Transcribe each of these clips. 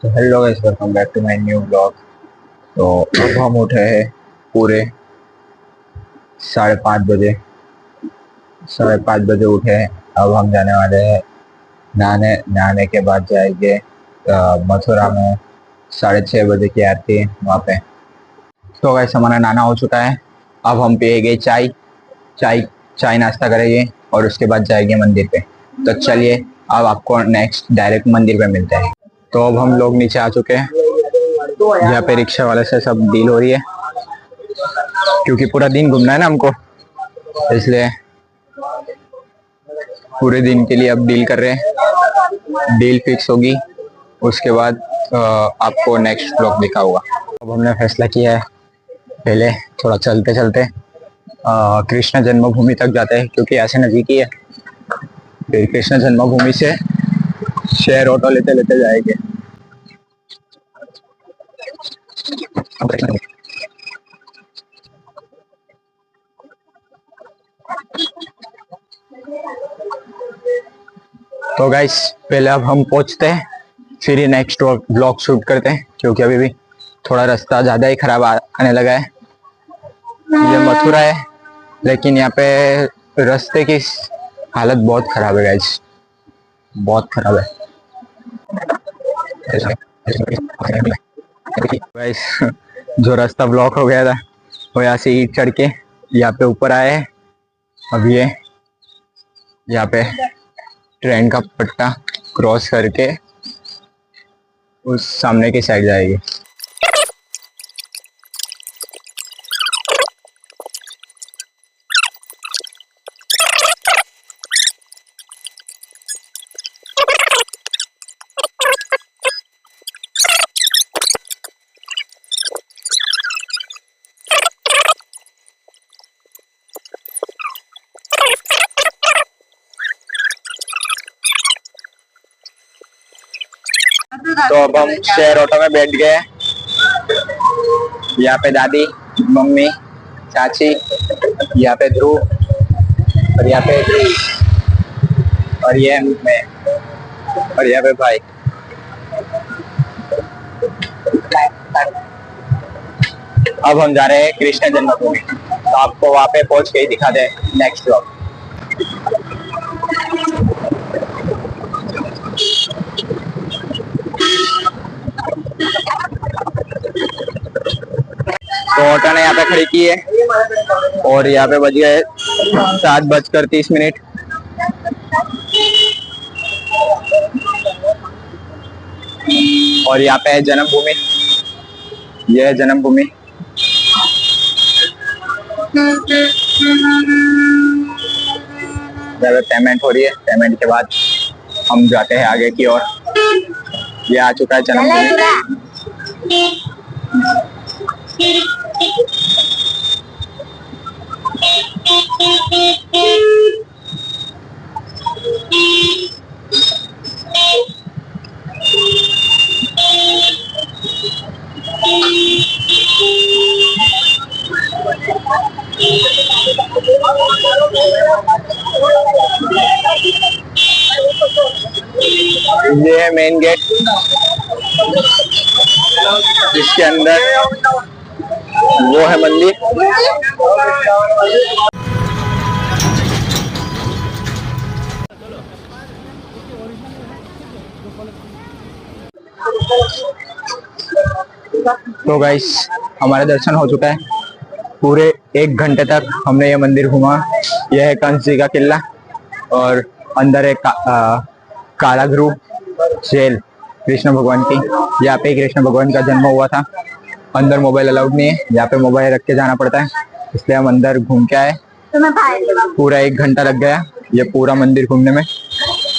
तो hello guys, welcome back to my new blog. तो अब हम उठे हैं पूरे 5:30 बजे। 5:30 बजे उठे हैं। अब हम जाने वाले हैं नहाने। नहाने के बाद जाएंगे मथुरा में 6:30 बजे की आरती है वहाँ पे। तो गाइस हमारा नहाना हो चुका है। अब हम पिएंगे चाय। चाय चाय नाश्ता करेंगे और उसके बाद जाएंगे मंदिर पे। तो चलिए अब आपको नेक्स्ट डायरेक्ट मंदिर पे मिलते हैं। तो अब हम लोग नीचे आ चुके हैं। यहाँ पे रिक्शा वाले से सब डील हो रही है, क्योंकि पूरा दिन घूमना है ना हमको, इसलिए पूरे दिन के लिए अब डील कर रहे हैं। डील फिक्स होगी उसके बाद आपको नेक्स्ट ब्लॉग दिखा होगा। अब हमने फैसला किया है पहले थोड़ा चलते चलते कृष्ण जन्मभूमि तक जाते हैं, क्योंकि ऐसे नज़दीक ही है। फिर कृष्ण जन्मभूमि से शेयर ऑटो लेते लेते जाएंगे। तो गाइस पहले अब हम पहुंचते हैं, फिर ही नेक्स्ट ब्लॉग शूट करते हैं, क्योंकि अभी भी थोड़ा रास्ता ज़्यादा ही खराब आने लगा है। ये मथुरा है, लेकिन यहाँ पे रास्ते की हालत बहुत खराब है गाइस, बहुत खराब है गाइस। जो रास्ता ब्लॉक हो गया था वो यहाँ से ईंट चढ़ के यहाँ पे ऊपर आए हैं। अब ये यहाँ पे ट्रेन का पट्टा क्रॉस करके उस सामने की साइड जाएगी। तो अब हम शेयर ऑटो में बैठ गए। यहाँ पे दादी, मम्मी, चाची, यहाँ पे ध्रुव और यहाँ पे और ये मैं और यहाँ पे भाई। अब हम जा रहे हैं कृष्ण जन्मभूमि, तो आपको वहाँ पे पहुँच के ही दिखा दे नेक्स्ट ब्लॉग। तो ऑटो ने यहाँ पे खड़ी की है और यहाँ पे बज गए 7:30 और यहाँ पे है जन्मभूमि। यह है जन्मभूमि। यहाँ पे पेमेंट हो रही है। पेमेंट के बाद हम जाते हैं आगे की ओर। ये आ चुका है जन्मभूमि। ये है मेन गेट, जिसके अंदर वो है मंदिर। तो गाइस हमारा दर्शन हो चुका है। पूरे 1 घंटे तक हमने ये मंदिर घूमा। यह है कंस जी का किला और अंदर एक कारागृह जेल कृष्ण भगवान की। यहाँ पे कृष्ण भगवान का जन्म हुआ था। अंदर मोबाइल अलाउड नहीं है, यहाँ पे मोबाइल रख के जाना पड़ता है, इसलिए हम अंदर घूम के आए। पूरा 1 घंटा लग गया ये पूरा मंदिर घूमने में।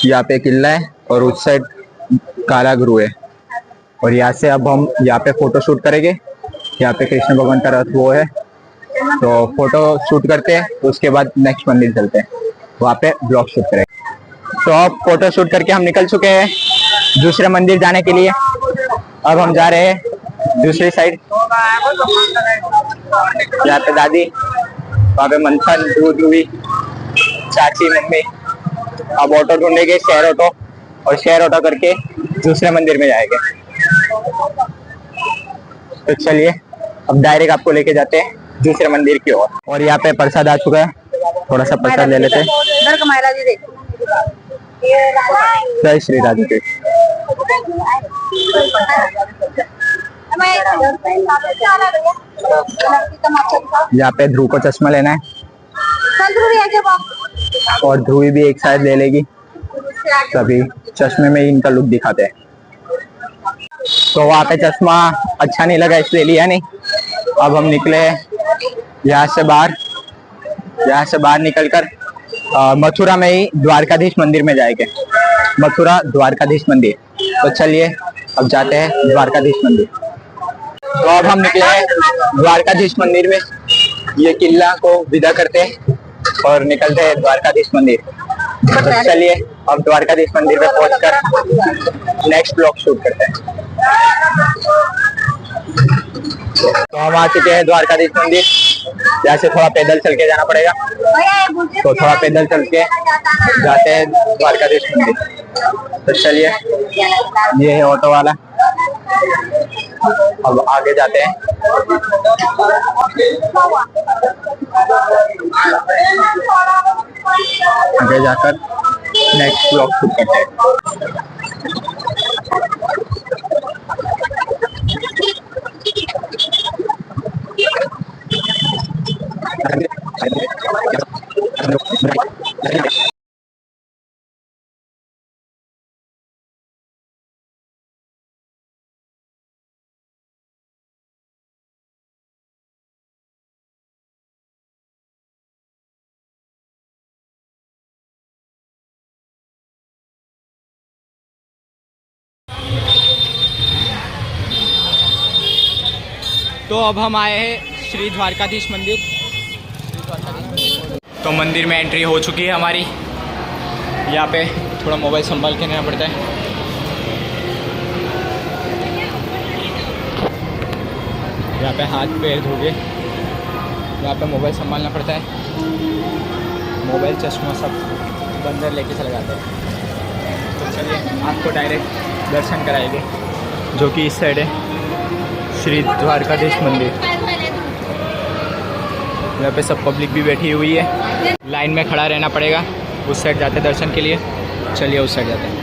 यहाँ पे किला है और उस साइड कारागृह है, और यहाँ से अब हम यहाँ पे फोटो शूट करेंगे। यहाँ पे कृष्ण भगवान का रथ वो है, तो फोटो शूट करते हैं, उसके बाद नेक्स्ट मंदिर चलते हैं, वहाँ पे ब्लॉग शूट करेंगे। तो अब फोटो शूट करके हम निकल चुके हैं दूसरे मंदिर जाने के लिए। अब हम जा रहे हैं दूसरी साइड। यहाँ पे दादी, वहाँ पे मंथन, ध्रुवी, चाची, मम्मी। अब ऑटो ढूंढेंगे, शेयर ऑटो, और शेयर ऑटो करके दूसरे मंदिर में जाएंगे। तो चलिए अब डायरेक्ट आपको लेके जाते हैं दूसरे मंदिर की ओर। और यहाँ पे प्रसाद आ चुका है, थोड़ा सा प्रसाद ले लेते हैं। जय श्री राधे जी। यहाँ पे ध्रुव को चश्मा लेना है और ध्रुवी भी एक साइड ले लेगी, तभी चश्मे में इनका लुक दिखाते हैं। तो वहाँ पे चश्मा अच्छा नहीं लगा इसलिए लिया नहीं। अब हम निकले यहाँ से बाहर निकलकर मथुरा में ही द्वारकाधीश मंदिर में जाएंगे। मथुरा द्वारकाधीश मंदिर। तो चलिए अब जाते हैं द्वारकाधीश मंदिर। तो अब हम निकले हैं द्वारकाधीश मंदिर में, ये किला को विदा करते हैं और निकलते हैं द्वारकाधीश मंदिर। तो चलिए अब द्वारकाधीश मंदिर पे पहुंचकर नेक्स्ट ब्लॉग शूट करते हैं। तो हम आ चुके हैं द्वारकाधीश मंदिर। यहाँ से थोड़ा पैदल चल के जाना पड़ेगा, तो थोड़ा पैदल चल के जाते हैं द्वारकाधीश मंदिर। तो चलिए ये है ऑटो वाला, अब आगे जाते हैं। आगे जाकर नेक्स्ट ब्लॉग शूट करते हैं। तो अब हम आए हैं श्री द्वारकाधीश मंदिर। तो मंदिर में एंट्री हो चुकी है हमारी। यहाँ पे थोड़ा मोबाइल संभाल के रहना पड़ता है। यहाँ पे हाथ पैर धो के यहाँ पे मोबाइल संभालना पड़ता है। मोबाइल चश्मा सब बंदर लेके चले जाते हैं। तो चलिए आपको डायरेक्ट दर्शन कराएंगे, जो कि इस साइड है श्री द्वारकाधीश मंदिर। यहाँ पे सब पब्लिक भी बैठी हुई है, लाइन में खड़ा रहना पड़ेगा। उस साइड जाते दर्शन के लिए। चलिए उस साइड जाते हैं।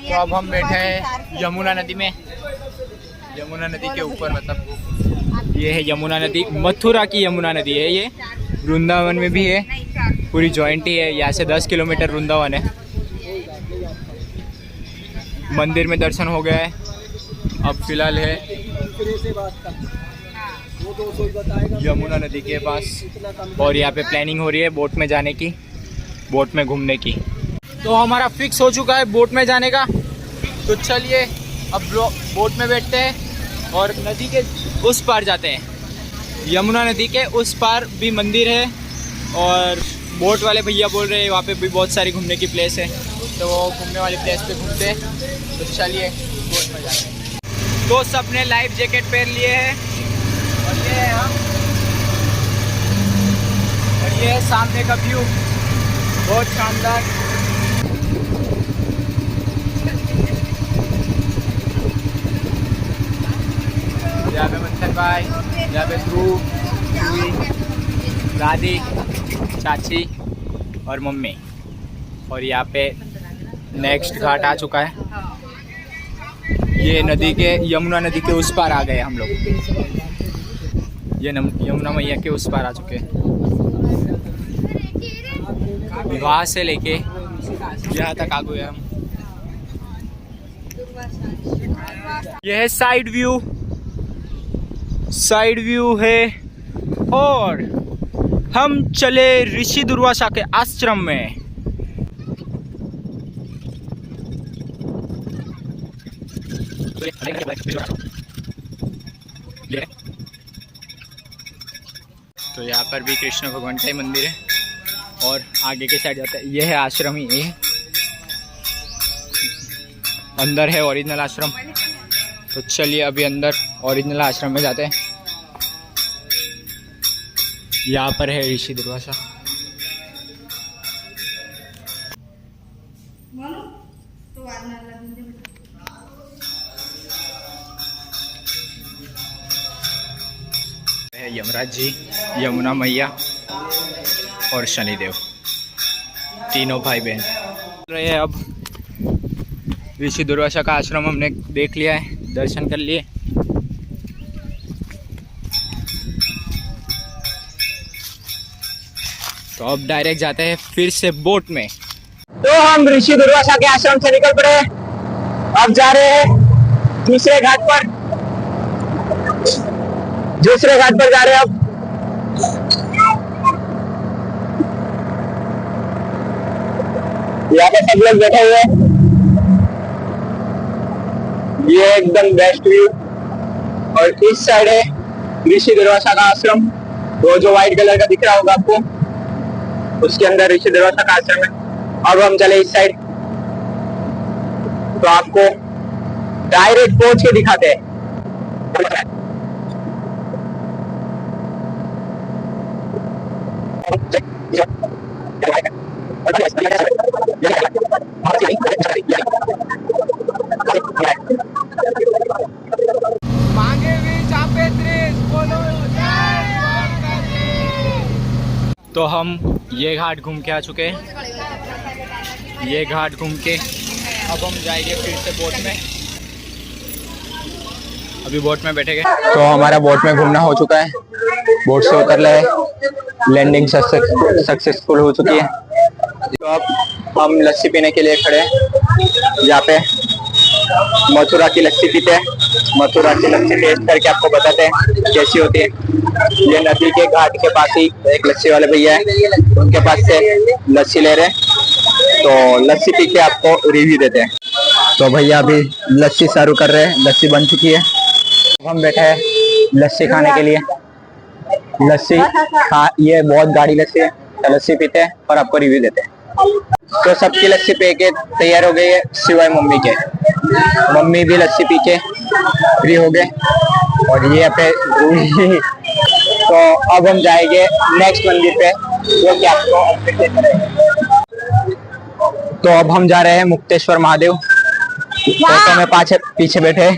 तो अब हम बैठे हैं यमुना नदी में। यमुना नदी के ऊपर, मतलब ये है यमुना नदी, मथुरा की यमुना नदी है ये। वृंदावन में भी है, पूरी जॉइंट ही है। यहाँ से 10 किलोमीटर वृंदावन है। मंदिर में दर्शन हो गया है। अब फिलहाल है यमुना नदी के पास, और यहाँ पे प्लानिंग हो रही है बोट में जाने की, बोट में घूमने की। तो हमारा फिक्स हो चुका है बोट में जाने का। तो चलिए अब बोट में बैठते हैं और नदी के उस पार जाते हैं। यमुना नदी के उस पार भी मंदिर है, और बोट वाले भैया बोल रहे हैं वहाँ पे भी बहुत सारी घूमने की प्लेस है। तो वो घूमने वाली प्लेस पे घूमते हैं। तो चलिए बोट में जाते हैं। तो सबने लाइफ जैकेट पहन लिए हैं, और ये है हम, और ये है सामने का व्यू, बहुत शानदार। यहाँ पे मंथन भाई, यहाँ पे ध्रुव, दादी, चाची और मम्मी। और यहाँ पे नेक्स्ट घाट आ चुका है। ये नदी के, यमुना नदी के उस पार आ गए हम लोग। ये यमुना मैया के उस पार आ चुके हैं। वहाँ से लेके यहाँ तक आ गए हम। यह है साइड व्यू, साइड व्यू है। और हम चले ऋषि दुर्वासा के आश्रम में। तो यहाँ पर भी कृष्ण भगवान का ही मंदिर है और आगे के साइड जाता है, ये है आश्रम ही, ये अंदर है ओरिजिनल आश्रम। तो चलिए अभी अंदर ओरिजिनल आश्रम में जाते हैं। यहाँ पर है ऋषि दुर्वासा। है यमराज जी, यमुना मैया और शनिदेव, तीनों भाई बहन रहे हैं। अब ऋषि दुर्वासा का आश्रम हमने देख लिया है, दर्शन कर लिए। तो अब डायरेक्ट जाते हैं फिर से बोट में। तो हम ऋषि दुर्वासा के आश्रम से निकल पड़े, अब जा रहे हैं दूसरे घाट पर। दूसरे घाट पर जा रहे हैं अब। यहाँ पे सब लोग बैठे हुए हैं, ये एकदम बेस्ट व्यू। और इस साइड है ऋषि दुर्वासा का आश्रम, वो जो व्हाइट कलर का दिख रहा होगा आपको, उसके अंदर ऋषि दुर्वासा का आश्रम है। अब हम चले इस साइड, तो आपको डायरेक्ट पहुंच के दिखाते हैं। तो हम ये घाट घूम के आ चुके हैं। ये घाट घूम के अब हम जाएंगे फिर से बोट में। अभी बोट में बैठेंगे। तो हमारा बोट में घूमना हो चुका है, बोट से उतर ले, लैंडिंग सक्सेसफुल हो चुकी है। तो अब हम लस्सी पीने के लिए खड़े हैं। यहाँ पे मथुरा की लस्सी पीते हैं। मथुरा की लस्सी टेस्ट करके आपको बताते हैं कैसी होती है। ये नदी के घाट के पास ही एक लस्सी वाले भैया है, उनके पास से लस्सी ले रहे हैं। तो लस्सी पी के आपको रिव्यू देते हैं। तो भैया अभी लस्सी सर्व कर रहे हैं, लस्सी बन चुकी है। हम बैठे हैं लस्सी खाने के लिए। लस्सी ये बहुत गाढ़ी लस्सी है, तो लस्सी पीते हैं और आपको रिव्यू देते हैं। तो सबकी लस्सी पी के तैयार हो गई है सिवाय मम्मी के। मम्मी भी लस्सी पी के फ्री हो गए और ये पे तो अब हम जाएंगे नेक्स्ट मंदिर पे, जो कि आपको अपडेट देते रहेंगे। तो अब हम जा रहे हैं मुक्तेश्वर महादेव। फोटो में पीछे बैठे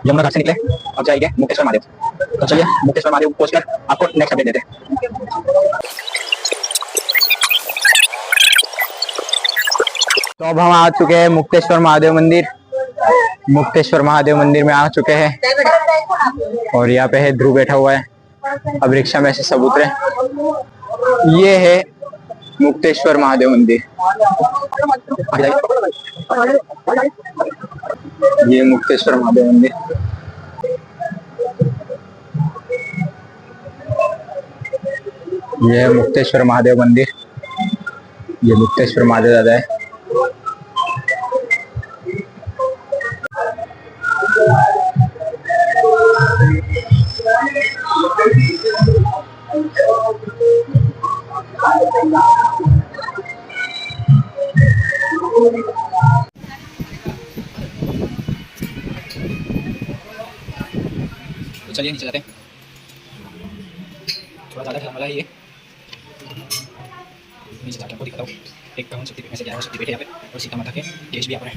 यमुना घाट से निकले, अब जाएंगे मुक्तेश्वर महादेव। तो चलिए मुक्तेश्वर महादेव पहुंचकर आपको नेक्स्ट अपडेट देते हैं। तो अब हम आ चुके हैं मुक्तेश्वर महादेव मंदिर। मुक्तेश्वर महादेव मंदिर में आ चुके हैं और यहाँ पे है ध्रुव बैठा हुआ है। अब रिक्शा में से सब उतरे। ये है मुक्तेश्वर महादेव मंदिर। ये मुक्तेश्वर महादेव मंदिर। ये मुक्तेश्वर महादेव मंदिर। ये मुक्तेश्वर महादेव दादा है। चलिए नीचे जाते हैं। थोड़ा ज़्यादा ढलान वाला है ये। नीचे जाके आपको दिखाता हूँ। एक कौन शक्ति में से 11 शक्ति बैठे यहाँ पे और सीता माता के केश भी यहाँ पर है।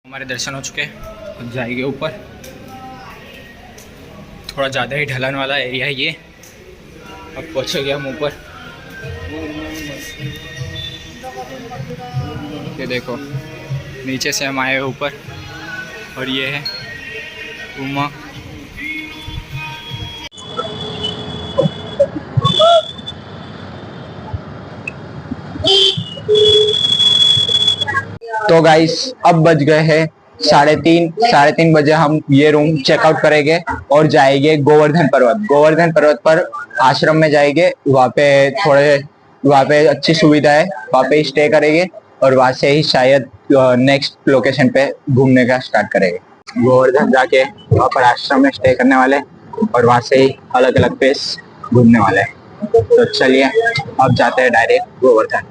हमारे दर्शन हो चुके हैं, अब जाएंगे ऊपर। थोड़ा ज़्यादा ही ढलान वाला एरिया है ये। अब पहुँचेंगे हम ऊपर। ये देखो नीचे से हम आए ऊपर और ये है उमा। तो गाइस अब बज गए हैं साढ़े तीन बजे हम ये रूम चेकआउट करेंगे और जाएंगे गोवर्धन पर्वत। गोवर्धन पर्वत पर आश्रम में जाएंगे, वहाँ पे अच्छी सुविधा है, वहाँ पे स्टे करेंगे और वहाँ से ही शायद नेक्स्ट लोकेशन पे घूमने का स्टार्ट करेंगे। गोवर्धन जाके वहाँ पर आश्रम में स्टे करने वाले और वहाँ से ही अलग अलग प्लेस घूमने वाले हैं। तो चलिए अब जाते हैं डायरेक्ट गोवर्धन।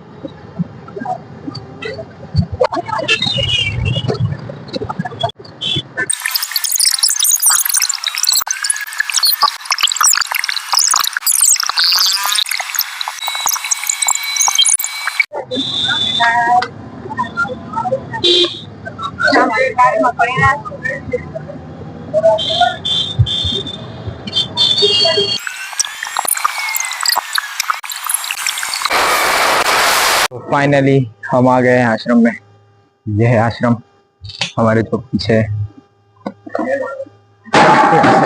फाइनली हम आ गए हैं आश्रम में। यह है आश्रम हमारे तो पीछे है।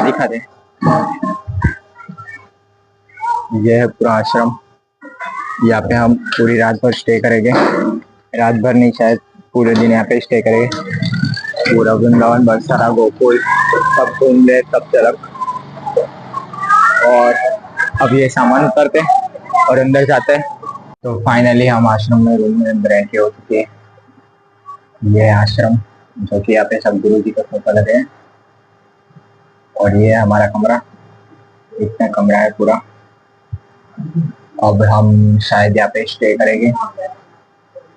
दिखा दे, यह है पूरा आश्रम। यहाँ पे हम पूरी रात भर स्टे करेंगे, रात भर नहीं शायद पूरे दिन यहाँ पे स्टे करेंगे। पूरा वृंदावन, बरसाना, गोकुल सब घूम ले, सब चलक। और अब ये सामान उतरते और अंदर जाते हैं। तो फाइनली हम आश्रम में रूम में अंदर एंट्री हो चुके हैं। ये आश्रम जो कि यहाँ पे सब गुरु जी का फोटो लगे हैं। और ये हमारा कमरा, इतना कमरा है पूरा। अब हम शायद यहाँ पे स्टे करेंगे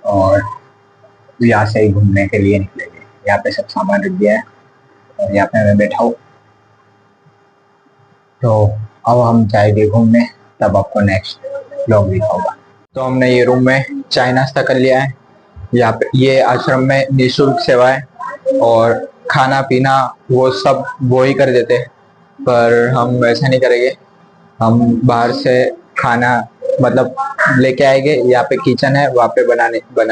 और यहाँ से ही घूमने के लिए निकलेंगे। यहाँ पे सब सामान रख दिया है और यहाँ पे मैं बैठा हूँ। तो अब हम जाएंगे घूमने, तब आपको नेक्स्ट व्लॉग दिखाऊंगा। तो हमने ये रूम में चाय नाश्ता कर लिया है। यहाँ पे ये आश्रम में निःशुल्क सेवा है और खाना पीना वो सब वो ही कर देते हैं, पर हम वैसा नहीं करेंगे। हम बाहर से खाना मतलब लेके आएंगे। यहाँ पे किचन है, वहाँ पे बना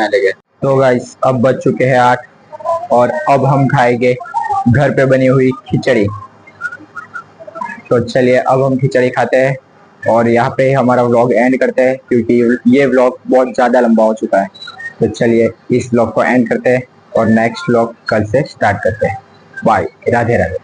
लेंगे। तो गाइस अब बज चुके हैं 8 और अब हम खाएंगे घर पे बनी हुई खिचड़ी। तो चलिए अब हम खिचड़ी खाते हैं और यहाँ पे हमारा व्लॉग एंड करते हैं, क्योंकि ये व्लॉग बहुत ज़्यादा लंबा हो चुका है। तो चलिए इस व्लॉग को एंड करते हैं और नेक्स्ट व्लॉग कल से स्टार्ट करते हैं। बाय, राधे राधे।